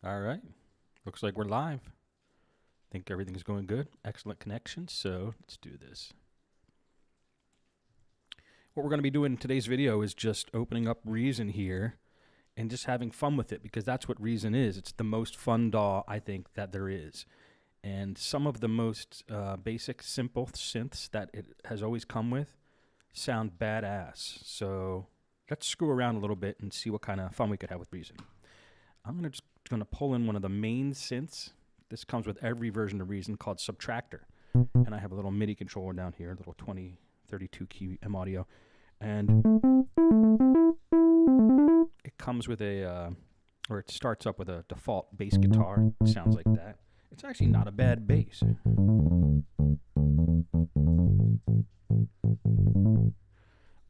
All right. Looks like we're live. Think everything's going good. Excellent connection. So let's do this. What we're going to be doing in today's video is just opening up Reason here and just having fun with it, because that's what Reason is. It's the most fun DAW, I think, that there is. And some of the most basic, simple synths that it has always come with sound badass. So let's screw around a little bit and see what kind of fun we could have with Reason. I'm just going to pull in one of the main synths. This comes with every version of Reason, called Subtractor. And I have a little MIDI controller down here, a little 2032 key M audio. And it comes with or it starts up with a default bass guitar. It sounds like that. It's actually not a bad bass.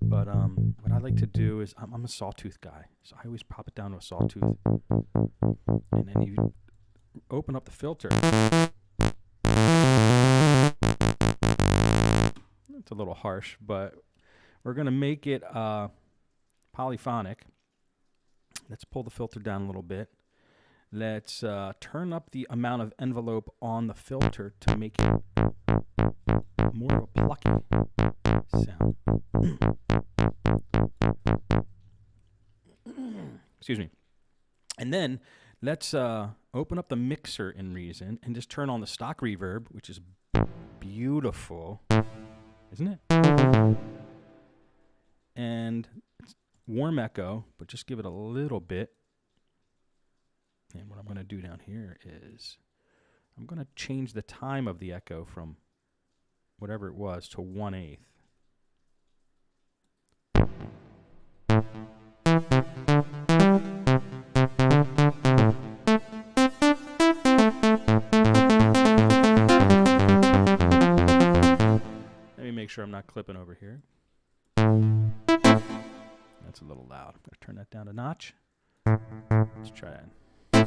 But what I like to do is, I'm a sawtooth guy, so I always pop it down to a sawtooth. And then you open up the filter. It's a little harsh, but we're going to make it polyphonic. Let's pull the filter down a little bit. Let's turn up the amount of envelope on the filter to make it more of a plucky sound. Excuse me. And then let's open up the mixer in Reason and just turn on the stock reverb, which is beautiful, isn't it? And it's warm echo, but just give it a little bit. And what I'm going to do down here is I'm going to change the time of the echo from whatever it was to 1/8. Let me make sure I'm not clipping over here. That's a little loud. I'm going to turn that down a notch. Let's try it. I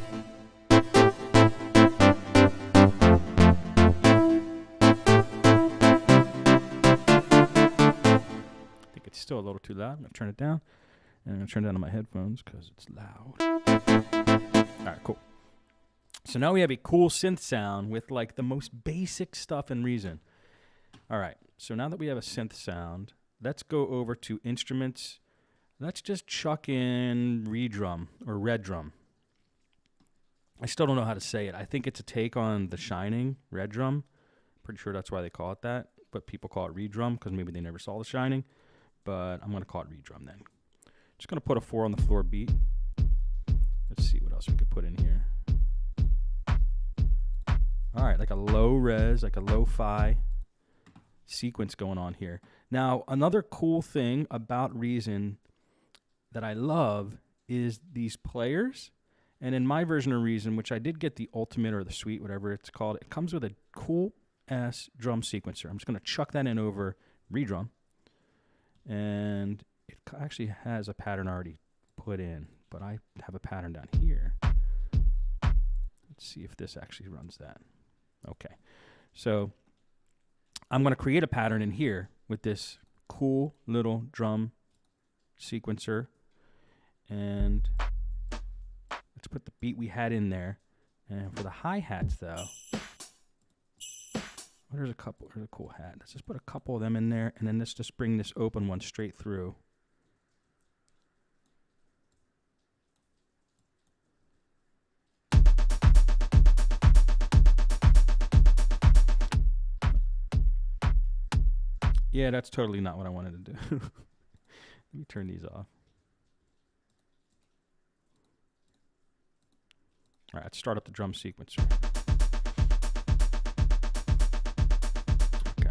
think it's still a little too loud. I'm going to turn it down. And I'm going to turn it down on my headphones because it's loud. All right, cool. So now we have a cool synth sound with like the most basic stuff in Reason. All right, so now that we have a synth sound, let's go over to instruments. Let's just chuck in redrum or red drum. I still don't know how to say it. I think it's a take on The Shining, red drum. Pretty sure that's why they call it that. But people call it redrum because maybe they never saw The Shining. But I'm going to call it redrum then. Just going to put a 4 on the floor beat. Let's see what else we could put in here. All right, like a low res, like a lo-fi sequence going on here. Now, another cool thing about Reason that I love is these players. And in my version of Reason, which I did get the Ultimate or the Suite, whatever it's called, it comes with a cool-ass drum sequencer. I'm just going to chuck that in over redrum. And it actually has a pattern already put in, but I have a pattern down here. Let's see if this actually runs that. Okay. So I'm going to create a pattern in here with this cool little drum sequencer. And let's put the beat we had in there. And for the hi-hats, though, there's a cool hat. Let's just put a couple of them in there, and then let's just bring this open one straight through. Yeah, that's totally not what I wanted to do. Let me turn these off. All right, let's start up the drum sequencer. Okay.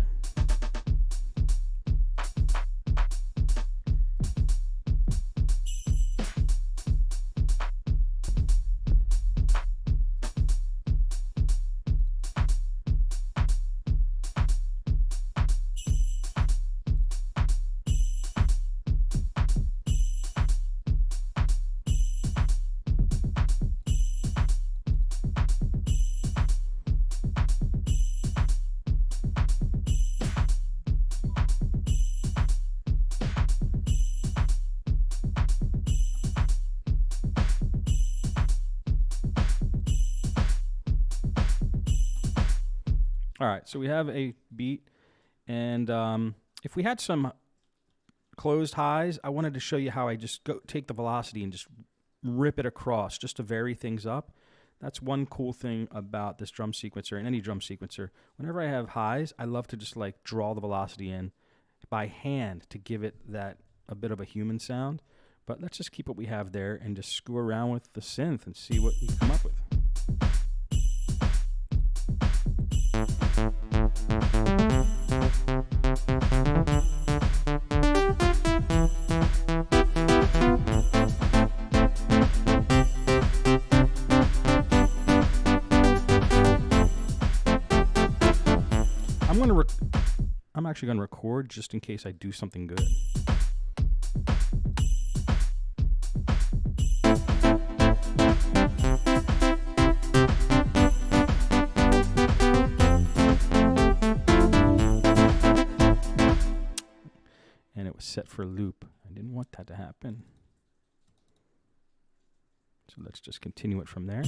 All right, so we have a beat, and if we had some closed highs, I wanted to show you how I just take the velocity and just rip it across just to vary things up. That's one cool thing about this drum sequencer and any drum sequencer. Whenever I have highs, I love to just like draw the velocity in by hand to give it that a bit of a human sound. But let's just keep what we have there and just screw around with the synth and see what we come up with. I'm actually going to record just in case I do something good. And it was set for loop. I didn't want that to happen. So let's just continue it from there.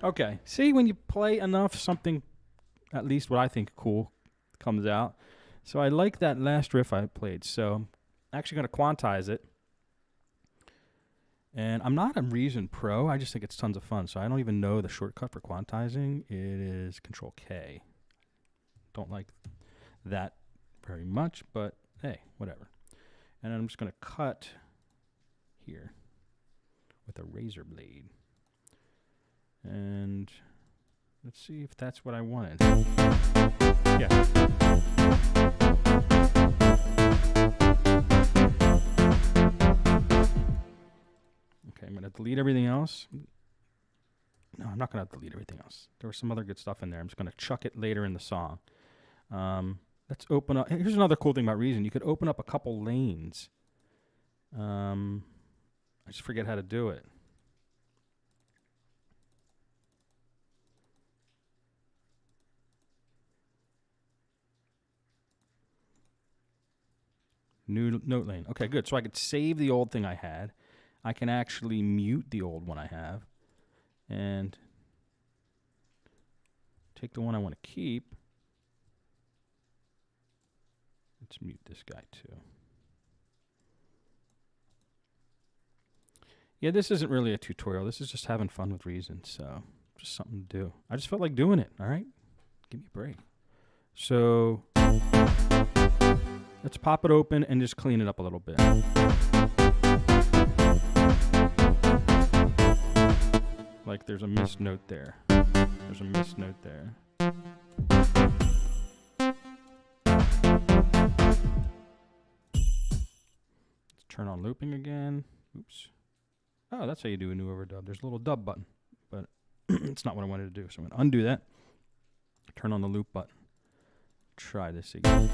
Okay, see, when you play enough, something, at least what I think cool, comes out. So I like that last riff I played. So I'm actually going to quantize it. And I'm not a Reason Pro. I just think it's tons of fun. So I don't even know the shortcut for quantizing. It is Control K. Don't like that very much, but hey, whatever. And I'm just going to cut here with a razor blade. And let's see if that's what I wanted. Yeah. Okay, I'm going to delete everything else. No, I'm not going to delete everything else. There was some other good stuff in there. I'm just going to chuck it later in the song. Let's open up. Here's another cool thing about Reason. You could open up a couple lanes. I just forget how to do it. New note lane. Okay, good. So I could save the old thing I had. I can actually mute the old one I have. And take the one I want to keep. Let's mute this guy too. Yeah, this isn't really a tutorial. This is just having fun with Reason. So just something to do. I just felt like doing it. All right? Give me a break. So let's pop it open and just clean it up a little bit. Like there's a missed note there. There's a missed note there. Let's turn on looping again. Oops. Oh, that's how you do a new overdub. There's a little dub button, but it's not what I wanted to do. So I'm going to undo that. Turn on the loop button. Try this again.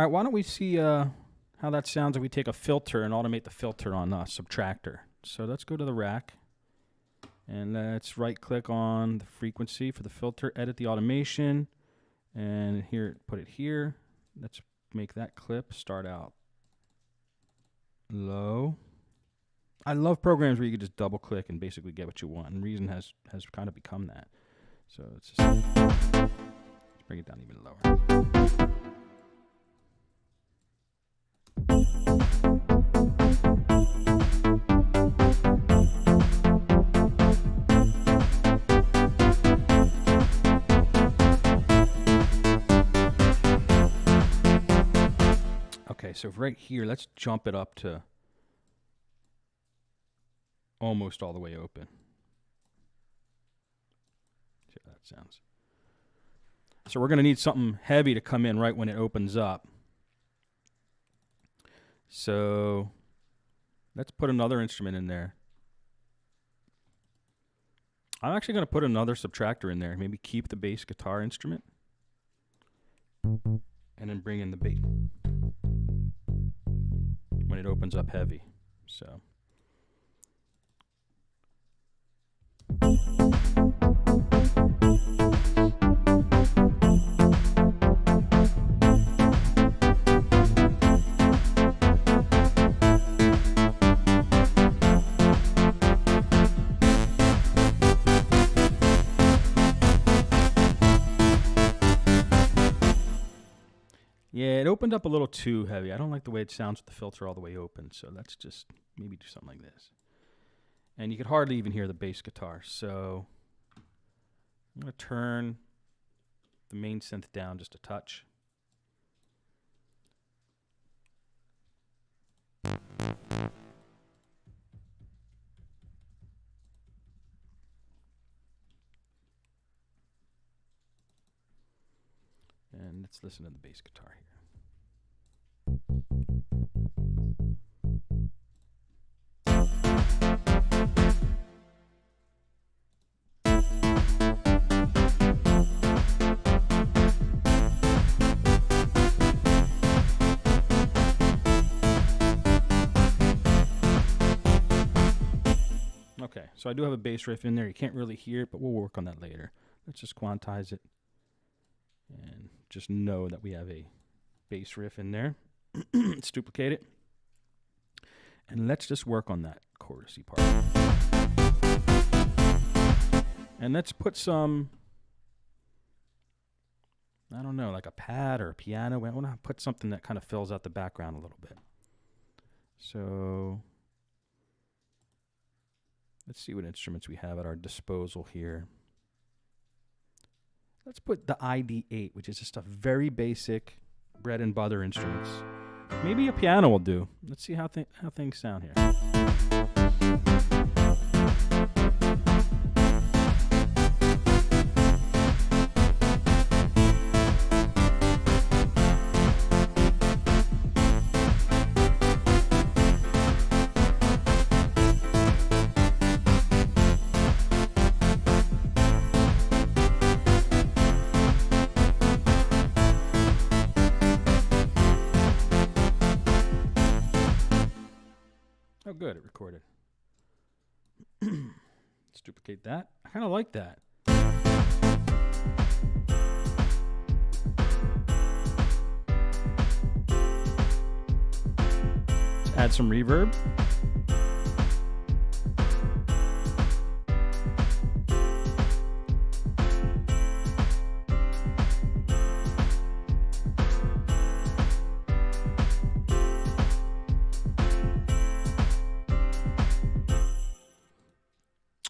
right, why don't we see how that sounds if we take a filter and automate the filter on Subtractor. So let's go to the rack, and let's right-click on the frequency for the filter, edit the automation, and here, put it here. Let's make that clip start out low. I love programs where you can just double-click and basically get what you want, and Reason has kind of become that. So let's bring it down even lower. Okay, so right here, let's jump it up to almost all the way open. See how that sounds. So we're going to need something heavy to come in right when it opens up. So let's put another instrument in there. I'm actually going to put another subtractor in there. Maybe keep the bass guitar instrument. And then bring in the bass when it opens up heavy. So. Yeah, it opened up a little too heavy. I don't like the way it sounds with the filter all the way open, so let's just maybe do something like this. And you could hardly even hear the bass guitar, so I'm going to turn the main synth down just a touch. And let's listen to the bass guitar here. Okay, so I do have a bass riff in there. You can't really hear it, but we'll work on that later. Let's just quantize it and just know that we have a bass riff in there. Let's duplicate it. And let's just work on that chorusy part. And let's put some, I don't know, like a pad or a piano. I want to put something that kind of fills out the background a little bit. So let's see what instruments we have at our disposal here. Let's put the ID8, which is just a very basic bread and butter instruments. Maybe a piano will do. Let's see how things sound here. Oh, good, it recorded. Let's duplicate that. I kind of like that. Let's add some reverb.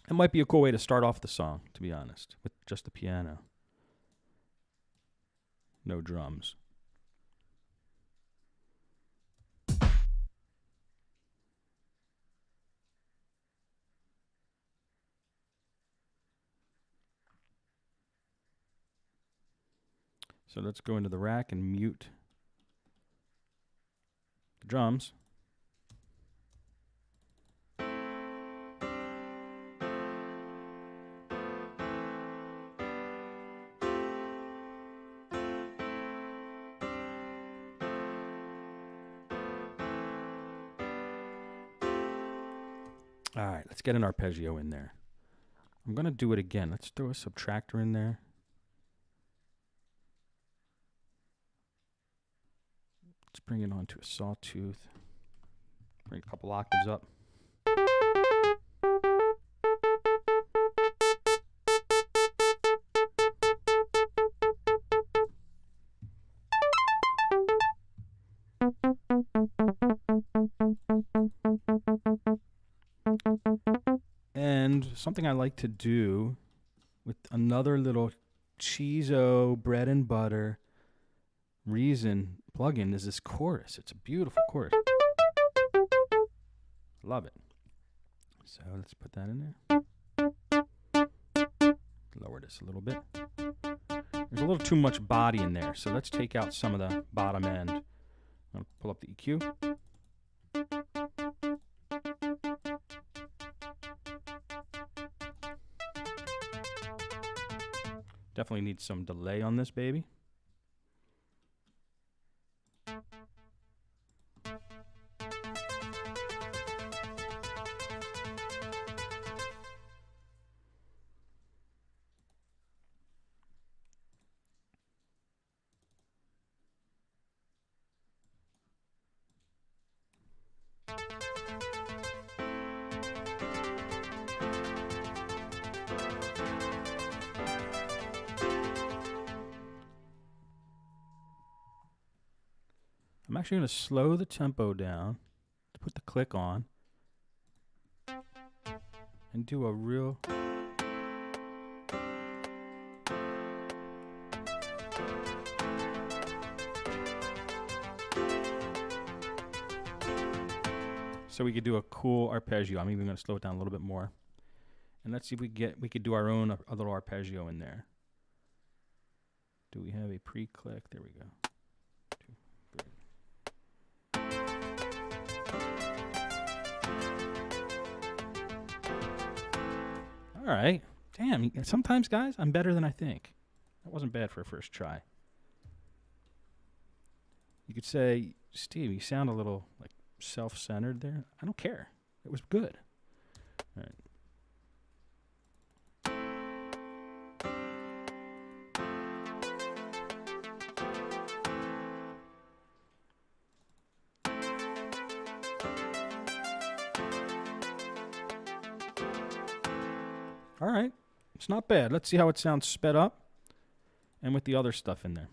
It might be a cool way to start off the song, to be honest, with just the piano. No drums. So let's go into the rack and mute the drums. All right, let's get an arpeggio in there. I'm going to do it again. Let's throw a subtractor in there. Let's bring it onto a sawtooth. Bring a couple octaves up. And something I like to do with another little Cheezo bread and butter Reason plugin is this chorus. It's a beautiful chorus. Love it. So let's put that in there. Lower this a little bit. There's a little too much body in there, so let's take out some of the bottom end. I'm going to pull up the EQ. Definitely need some delay on this baby. I'm actually going to slow the tempo down to put the click on and do a real... So we could do a cool arpeggio. I'm even going to slow it down a little bit more. And let's see if we could do our own a little arpeggio in there. Do we have a pre-click? There we go. 2, 3. All right. Damn, sometimes, guys, I'm better than I think. That wasn't bad for a first try. You could say, Steve, you sound a little like self-centered there. I don't care. It was good. All right. All right. It's not bad. Let's see how it sounds sped up and with the other stuff in there.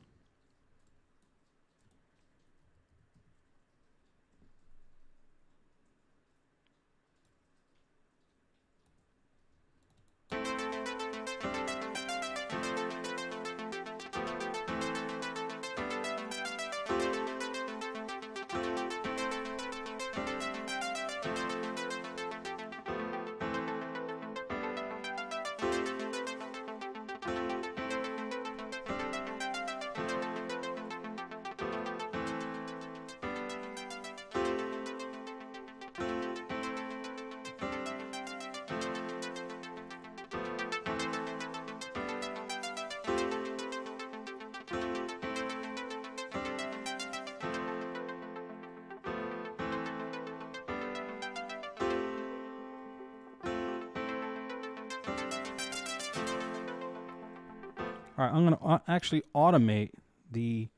All right, I'm going to actually automate the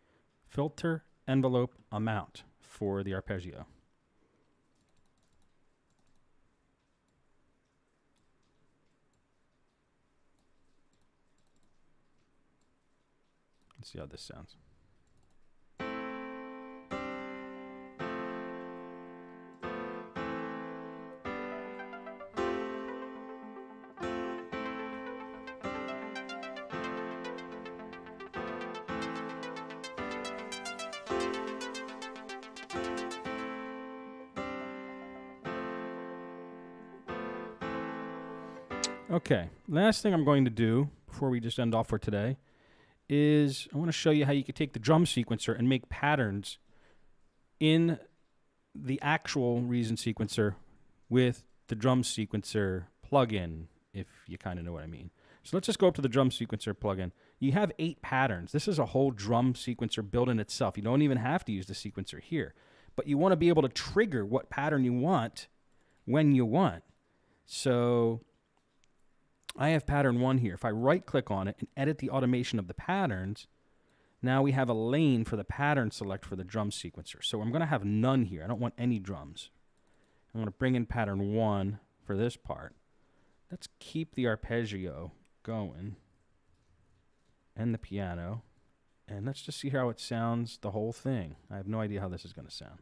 filter envelope amount for the arpeggio. Let's see how this sounds. Okay, last thing I'm going to do before we just end off for today is I want to show you how you can take the drum sequencer and make patterns in the actual Reason sequencer with the drum sequencer plugin, if you kind of know what I mean. So let's just go up to the drum sequencer plugin. You have 8 patterns. This is a whole drum sequencer built in itself. You don't even have to use the sequencer here, but you want to be able to trigger what pattern you want when you want. So I have pattern 1 here. If I right-click on it and edit the automation of the patterns, now we have a lane for the pattern select for the drum sequencer. So I'm going to have none here. I don't want any drums. I'm going to bring in pattern 1 for this part. Let's keep the arpeggio going and the piano. And let's just see how it sounds, the whole thing. I have no idea how this is going to sound.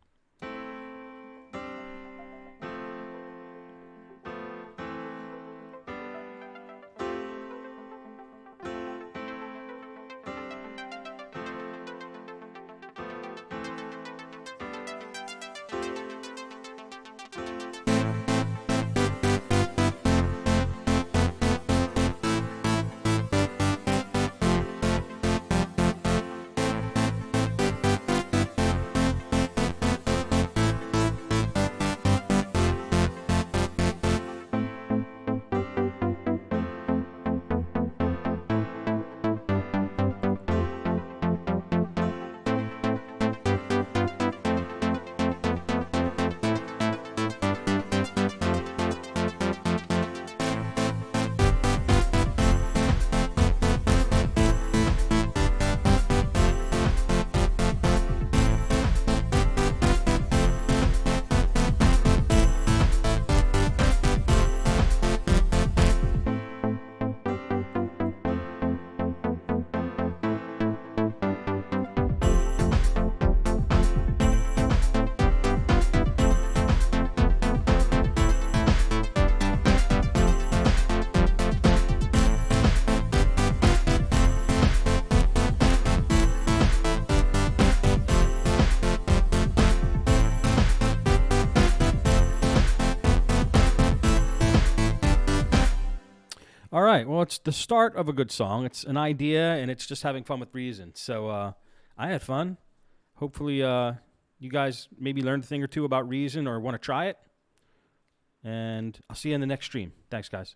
All right. Well, it's the start of a good song. It's an idea, and it's just having fun with Reason. So I had fun. Hopefully, you guys maybe learned a thing or two about Reason or want to try it. And I'll see you in the next stream. Thanks, guys.